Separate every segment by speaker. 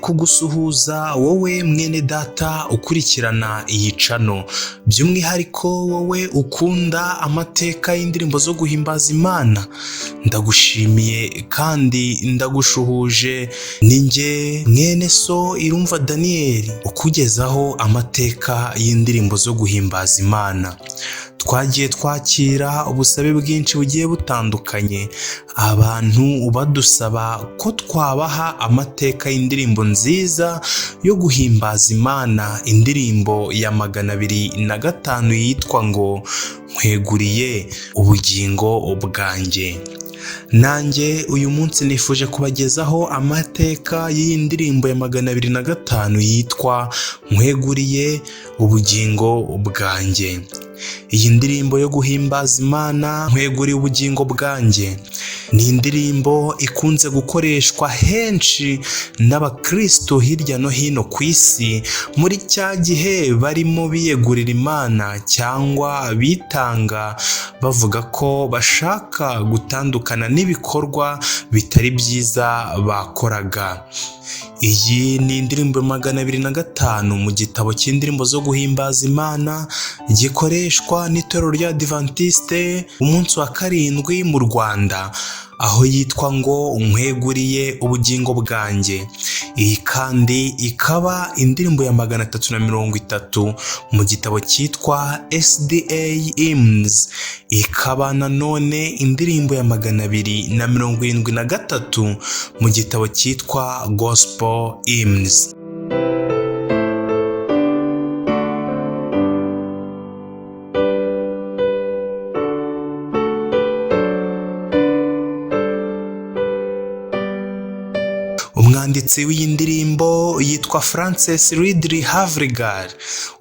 Speaker 1: kugusuhuza wowe mwene data ukurikirana iyi cano, by'umwihariko wowe ukunda amateka y'indirimbo zo guhimbaza Imana. Ndagushimiye kandi ndagushuhuje. Ninjye mwene so Irumva Daniel ukugezaho amateka y'indirimbo zo guhimbaza Imana. Twagiye twakira ubusabe bwinshi bugiye butandukanye, abantu badusaba ko twabaha amateka y'indirimbo nziza yo guhimbaza Imana, indirimbo ya 205 yitwa ngo Nkweguriye, Ubugingo, Bwanjye. Nanjye uyu munsi nifuje kubagezaho amateka y'iyi ndirimbo ya 205 yitwa Nkweguriye, Ubugingo, Bwanjye. Iyi ndirimbo yo guhimbaza Imana, Nkweguriye, Ubugingo, Bwanjye, ni indirimbo ikunze gukoreshwa henshi n'abakristo hirya no hino ku isi muri cya gihe barimo biyegurira Imana cyangwa bitanga bavuga ko bashaka gutandukana n'ibikorwa bitari byiza bakoraga. Iyi ni indirimbo 205 mu gitabo cy'indirimbo zo guhimbaza Imana gikoreshwa n'itorero rya Adventiste umunsi wa 7 mu Rwanda, aho yitwa ngo Nkweguriye, Ubugingo, Bwanjye. Iyi kandi ikaba indirimbo ya 330 mu gitabo cyitwa SDA Hymns, ikaba nanone indirimbo ya 273 mu gitabo cyitwa Gospel Hymns. Umwanditsi w'iyi ndirimbo yitwa Frances Ridley Havrigar.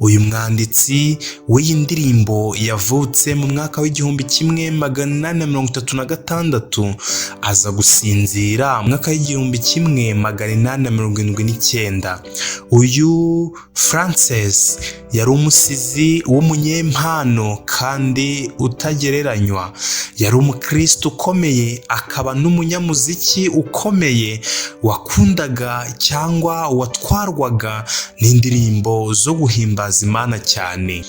Speaker 1: Uyu mwanditsi w'iyi ndirimbo yavutse mu mwaka w'1836 aza gusinzira mu mwaka w'1879. Uyu Frances yari umusizi w'umunyempano kandi utagereranywa. Yari umukristo ukomeye, akaba n'umunyamuziki ukomeye wakundaga cyangwa watwarwaga n'indirimbo zo guhimbaza Imana cyane.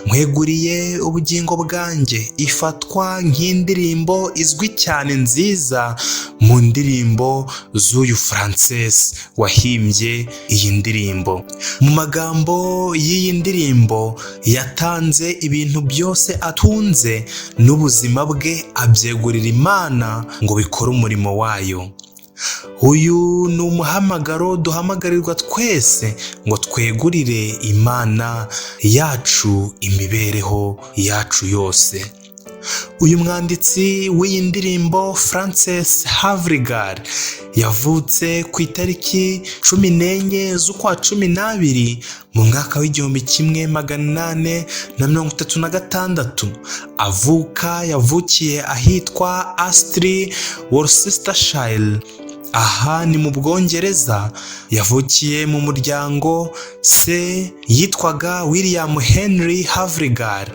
Speaker 1: Nkweguriye, Ubugingo, Bwanjye ifatwa nk'indirimbo izwi cyane nziza mu ndirimbo z'uyu Frances wahimbye iyi ndirimbo. Mu magambo y'iyi ndirimbo yatanze ibintu byose atunze n'ubuzima bwe abyegurira Imana ngo bikore umurimo wayo. Uyu ni umuhamagaro duhamagarirwa twese ngo twegurire Imana yacu imibereho yacu yose. Uyu mwanditsi w'iyi ndirimbo Frances Havrigar yavutse ku itariki 14 z'ukwa 12 mu mwaka w'1836. Yavukiye ahitwa Astley, Worcestershire. Aha ni mu Bwongereza. Yavukiye mu muryango, se yitwaga William Henry Havrigar.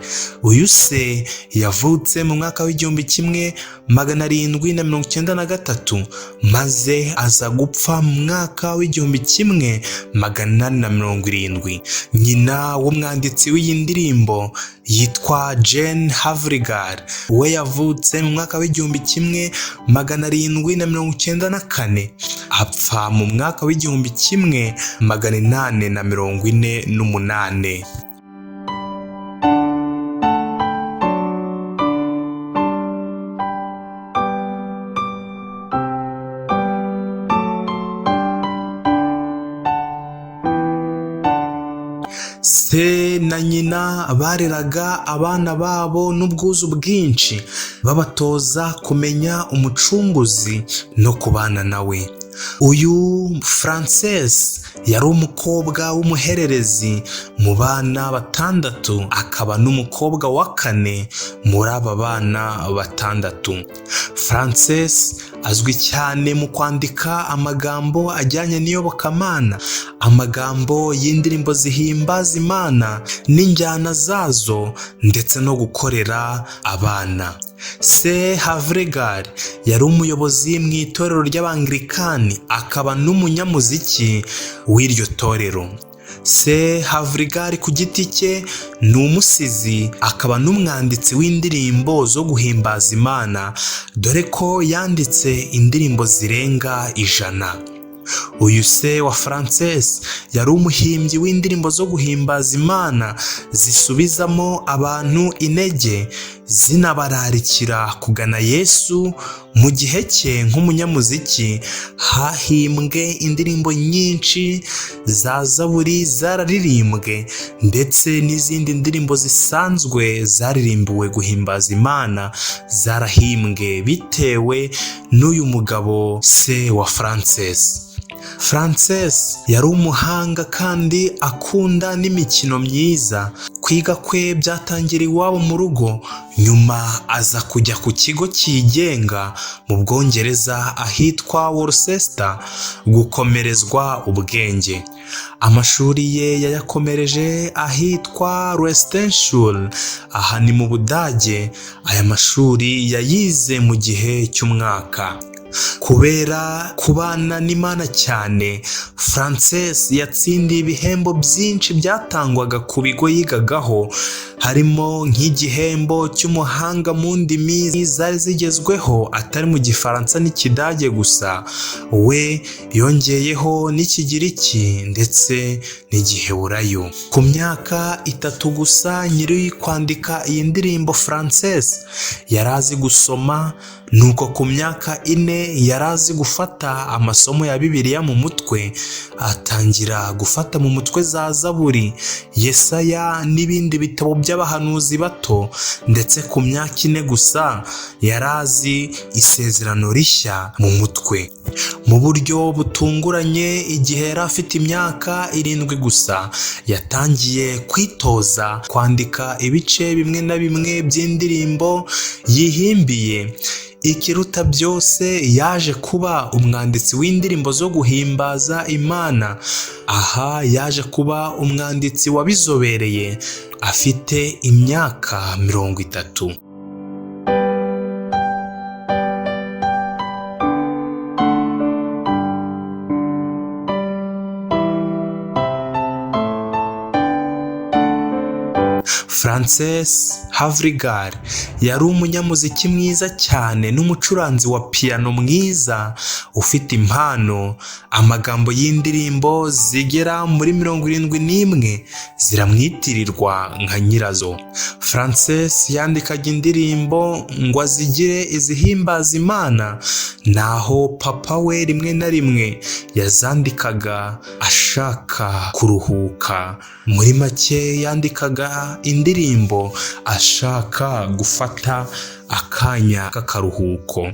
Speaker 1: Uyu se yavutse mu mwaka w'1793 maze aza gupfa mu mwaka w'1870. Nyina w'umwanditsi w'iyi ndirimbo yitwa Jane Havrigar. We yavutse mu mwaka w'1794 apfa mu mwaka w'1848. Se na nyina bareraga abana babo n'ubwuzu bwinshi, babatoza kumenya umucunguzi no kubana nawe. Uyu Frances yari umukobwa w'umuhererezi mu bana 6, akaba n'umukobwa wa 4 muri aba bana 6. Frances azwi cyane mu kwandika amagambo ajyanye n'iyobokamana, amagambo y'indirimbo zihimbaza Imana n'injyana zazo, ndetse no gukorera abana. Se Havregard yari umuyobozi mu itorero ry'Abangilikani akaba n'umunyamuziki w'iryo torero. Se Havregard ku giti cye ni umusizi akaba n'umwanditsi w'indirimbo zo guhimbaza Imana, dore ko yanditse indirimbo zirenga 100. Uyu se wa Frances yari umuhimbyi w'indirimbo zo guhimbaza Imana zisubizamo abantu intege, zinabararikira kugana Yesu. Mu gihe cye nk'umunyamuziki hahimbwe indirimbo nyinshi za Zaburi zararirimbwe, ndetse n'izindi ndirimbo zisanzwe zaririmbiwe guhimbaza Imana zarahimbwe bitewe n'uyu mugabo se wa Frances. Frances yari umuhanga kandi akunda n'imikino myiza. Kwiga kwe byatangira iwabo mu rugo, nyuma aza kujya ku kigo cyigenga mu Bwongereza ahitwa Worcester gukomerezwa ubwenge. Amashuri ye yayakomereje ahitwa Röstenschule, aha ni mu Budage. Aya mashuri yayize mu gihe cy'umwaka. Kubera kubana n'Imana cyane, Frances yatsindiye ibihembo byinshi byatangwaga ku bigo yigagaho, harimo nk'igihembo cy'umuhanga mu ndimi zari zigezweho atari mu Gifaransa n'Ikidage gusa, we yongeyeho n'Ikigiriki ndetse n'Igiheburayo. Ku myaka 3 gusa nyiri kwandika iyi ndirimbo Frances yari azi gusoma, nuko ku myaka 4 yari azi gufata amasomo ya Bibiliya mu mutwe, atangira gufata mu mutwe za Zaburi, Yesaya n'ibindi bitabo by'abahanuzi bato, ndetse ku myaka 4 gusa yari azi Isezerano Rishya mu mutwe. Mu buryo butunguranye, igihe yari afite imyaka 7 gusa yatangiye kwitoza kwandika ibice bimwe na bimwe by'indirimbo yihimbiye. Ikiruta byose, yaje kuba umwanditsi w'indirimbo zo guhimbaza Imana. Aha yaje kuba umwanditsi wabizobereye afite imyaka 30. Frances Havregard yari umunyamuziki mwiza cyane n'umucuranzi wa piano mwiza ufite impano. Amagambo y'indirimbo zigera muri 71 ziramwitirirwa nka nyirazo. Frances yandikaga indirimbo ngo azigire izihimbaza Imana, naho papa we rimwe na rimwe yazandikaga ashaka kuruhuka. Muri make yandikaga indirimbo ashaka gufata akanya k'akaruhuko.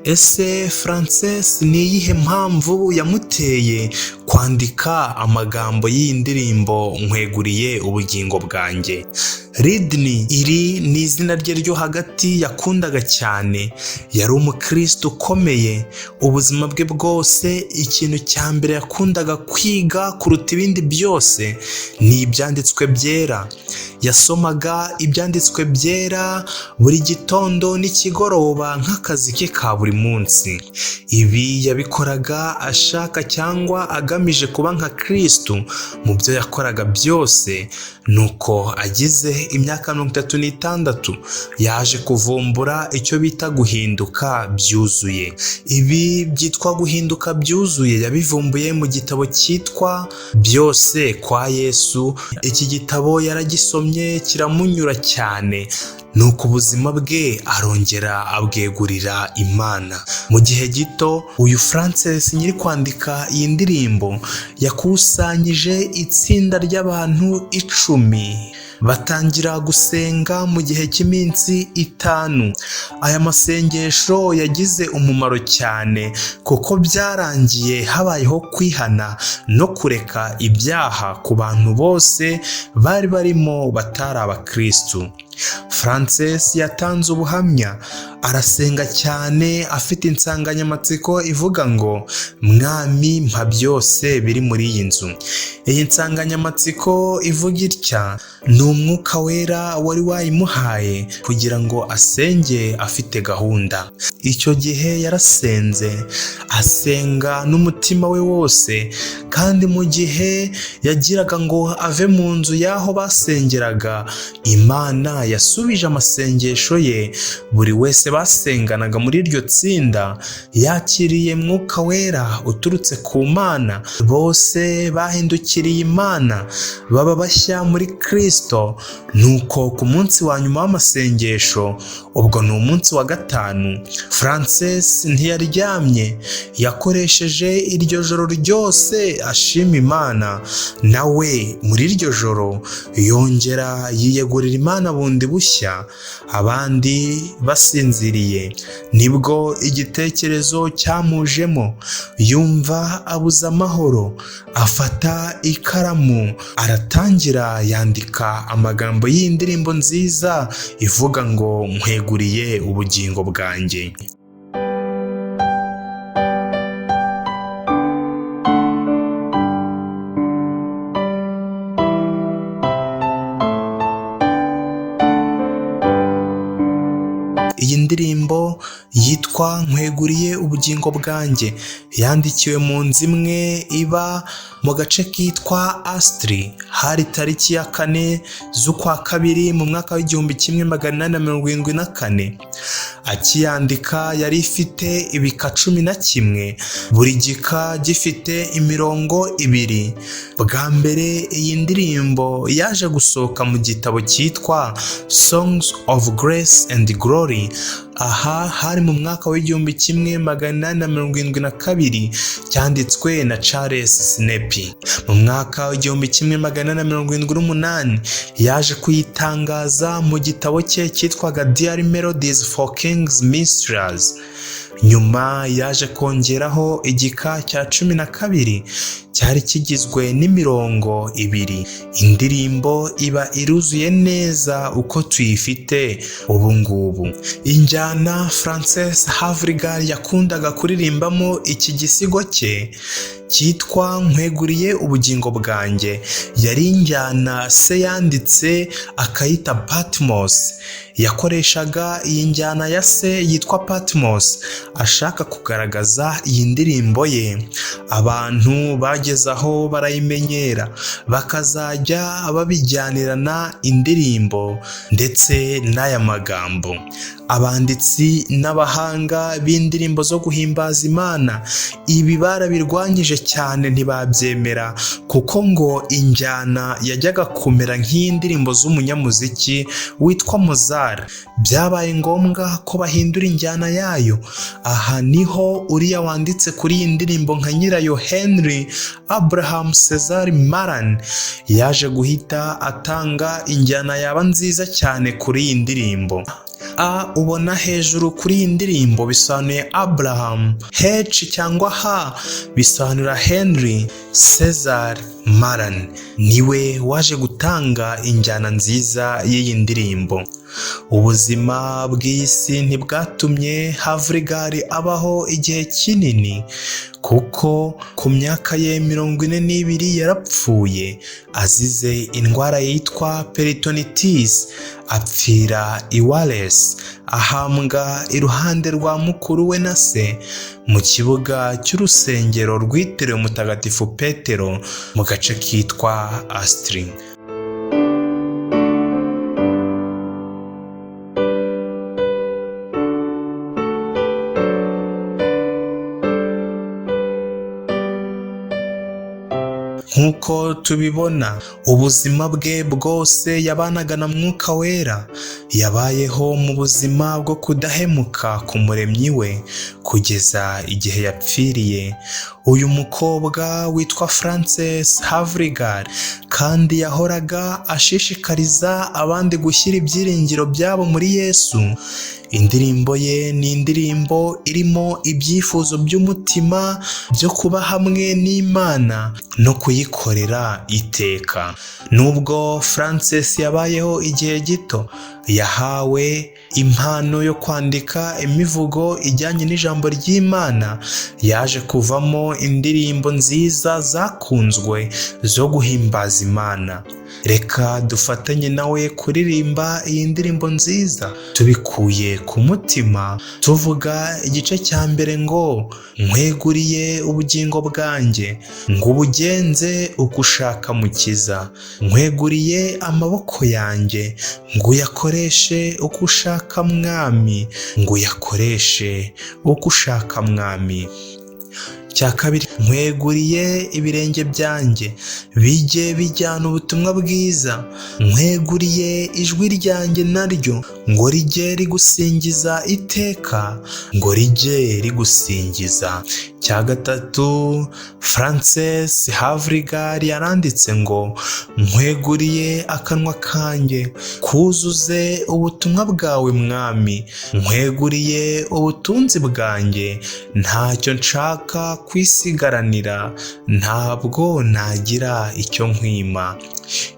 Speaker 1: Ese Frances ni iyihe mpamvu yamuteye kwandika amagambo y'indirimbo Nkweguriye ubugingo bwanjye? Ridney, iri ni izina rye ryo hagati yakundaga cyane. Yari umukristo ukomeye. Ubuzima bwe bwose ikintu cya mbere yakundaga kwiga kuruta ibindi byose ni ibyanditswe byera. Yasomaga ibyanditswe byera buri gitondo n'ikigoroba nk'akazi ke ka buri munsi. Ibi yabikoraga ashaka cyangwa agamije kuba nka Kristo mu byo yakoraga byose. Nuko agize imyaka 36 yaje kuvumbura icyo bita guhinduka byuzuye. Ibi byitwa guhinduka byuzuye yabivumbuye mu gitabo cyitwa Byose kwa Yesu. Iki gitabo yaragisomye kiramunyura cyane, nuko ubuzima bwe arongera abwegurira Imana. Mu gihe gito uyu Frances nyiri kwandika iyi ndirimbo yakusanyije itsinda ry'abantu 10 batangira gusenga mu gihe cy'iminsi 5. Aya masengesho yagize umumaro cyane kuko byarangiye habayeho kwihana no kureka ibyaha ku bantu bose bari barimo batari abakristo. Frances yatanze ubuhamya, arasenga cyane afite insanganyamatsiko ivuga ngo mwami mpa byose biri muri iyi nzu. Iyi nsanganyamatsiko ivuga itya, ni umwuka wera wari wayimuhaye kugira ngo asenge afite gahunda. Icyo gihe yarasenze, asenga n'umutima we wose, kandi mu gihe yagiraga ngo ave mu nzu y'aho basengeraga, Imana yasubije amasengesho ye. Buri wese basenganaga muri iryo tsinda yakiriye mwuka wera uturutse ku Mana. Bose bahindukiriye Imana, baba bashya muri Kristo. Nuko ku munsi wa nyuma w'amasengesho, ubwo ni umunsi wa gatanu, Frances ntiyaryamye, yakoresheje iryo joro ryose ashima Imana. Nawe muri iryo joro yongera yiyegurira Imana bundi bushya, abandi basinziriye. Nibwo igitekerezo cyamujemo, yumva abuze amahoro, afata ikaramu aratangira yandika amagambo y'indirimbo nziza ivuga ngo nkweguriye ubugingo bwanjye. Iyi ndirimbo yitwa Nkweguriye ubugingo bwanjye, yandikiwe mu nzu imwe iba mu gace kitwa Astri. Hari tariki ya 4 z'ukwa kabiri mu mwaka w'1874. Akiyandika yari ifite ibika 11, buri gika gifite imirongo 2. Bwa mbere iyi ndirimbo yaje gusohoka mu gitabo cyitwa Songs of Grace and Glory. Aha hari mu mwaka w'1872, cyanditswe na Charles Snappy. Mu mwaka w'1878 yaje kuyitangaza mu gitabo cye cyitwaga Diary Melodies for King's Minstrels. Nyuma yaje kongeraho igika cya 12 cyari kigizwe n'imirongo 2. Indirimbo iba iruzuye neza uko tuyifite ubu ngubu. Injyana Frances Havrigar yakundaga kuririmbamo iki gisigo cye cyitwa Nkweguriye ubugingo bwanjye yari injyana se yanditse akayita Patmos. Yakoreshaga iyi njyana ya se yitwa Patmos ashaka kugaragaza iyi ndirimbo ye. Abantu bageze aho barayimenyera, bakazajya babijyanirana indirimbo ndetse n'aya magambo. Abanditsi n'abahanga b'indirimbo zo guhimbaza Imana ibi barabirwanyije cyane, ntibabyemera, kuko ngo injyana yajyaga kumera nk'indirimbo z'umunyamuziki witwa Mozart. Byabaye ngombwa ko bahindura injyana yayo. Aha niho uriya wanditse kuri iyi ndirimbo nka nyirayo Henry Abraham Cesar Maran yaje guhita atanga injyana yaba nziza cyane kuri iyi ndirimbo. A ubona hejuru kuri iyi ndirimbo bisobanuye Abraham, H cyangwa H bisobanura Henry Cesar Maran. Niwe waje gutanga injyana nziza y'iyi ndirimbo. Ubuzima bw'isi ntibwatumye Havrigar abaho igihe kinini, kuko ku myaka ye 42 yarapfuye azize indwara yitwa peritonitis. Apfira i Wales, ahambwa iruhande rwa mukuru we na se mu kibuga cy'urusengero rwitiriwe Mutagatifu Petero mu gace kitwa Astri. Nk'uko tubibona, ubuzima bwe bwose yabanaga na mwuka wera. Yabayeho mu buzima bwo kudahemuka ku muremyi we kugeza igihe yapfiriye. Uyu mukobwa witwa Frances Havrigar kandi yahoraga ashishikariza abandi gushyira ibyiringiro byabo muri Yesu. Indirimbo ye ni indirimbo irimo ibyifuzo by'umutima byo kuba hamwe n'Imana no kuyikorera iteka. Nubwo Frances yabayeho igihe gito, yahawe impano yo kwandika imivugo ijyanye n'ijambo ry'Imana, yaje kuvamo indirimbo nziza zakunzwe zo guhimbaza Imana. Reka dufatanye nawe kuririmba iyi ndirimbo nziza tubikuye ku mutima, tuvuga igice cya mbere ngo nkweguriye ubugingo bwanjye, ngo ubugenze uko ushaka mukiza, nkweguriye amaboko yanjye, ngo uyakoreshe uko ushaka mwami, ngo uyakoreshe uko ushaka mwami. Cya kabiri, nkweguriye ibirenge byanjye bijye bijyana ubutumwa bwiza, nkweguriye ijwi ryanjye naryo ngo rijye rigusingiza iteka, ngo rijye rigusingiza. Cya gatatu, Frances Havrigar yaranditse ngo nkweguriye akanwa kanjye kuzuze ubutumwa bwawe mwami, nkweguriye ubutunzi bwanjye, ntacyo nshaka kwisigaranira, ntabwo nagira icyo nkwima.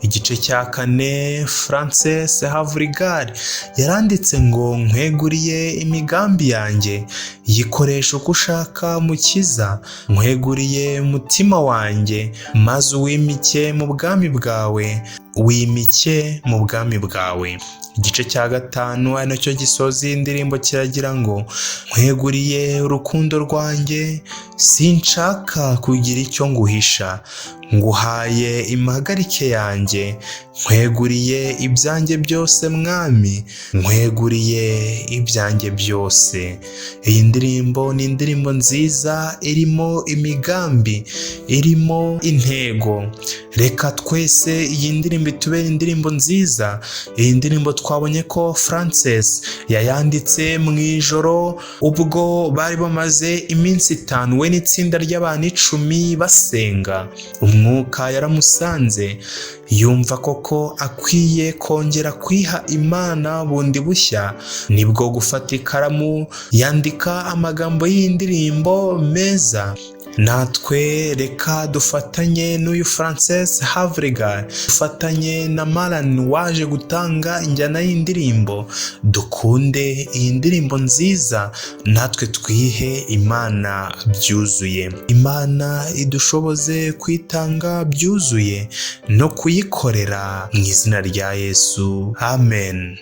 Speaker 1: Igice cya kane, Frances Havrigar yaranditse ngo nkweguriye imigambi yanjye, yikoresha uko ushaka mukiza, nkweguriye umutima wanjye, maze uwimike mu bwami bwawe, wimike mu bwami bwawe. Igice cya gatanu ari nacyo gisoza iyi ndirimbo kiragira ngo nkweguriye urukundo rwanjye, sinshaka kugira icyo nguhisha, nguhaye impagarike yanjye, nkweguriye ibyanjye byose mwami, nkweguriye ibyanjye byose. Iyi ndirimbo ni indirimbo nziza irimo imigambi, irimo intego. Reka twese iyi ndirimbo itubere indirimbo nziza. Iyi ndirimbo twabonye ko Frances yayanditse mu ijoro ubwo bari bamaze iminsi 5 we n'itsinda ry'abantu 10 basenga. Umwuka yaramusanze, yumva koko akwiye kongera kwiha Imana bundi bushya, nibwo gufata ikaramu yandika amagambo y'indirimbo meza. Natwe reka dufatanye n'uyu Frances Havrigar, dufatanye na Maran waje gutanga injyana y'indirimbo, dukunde iyi ndirimbo nziza, natwe twihe Imana byuzuye. Imana idushoboze kwitanga byuzuye no kuyikorera mu izina rya Yesu. Amen.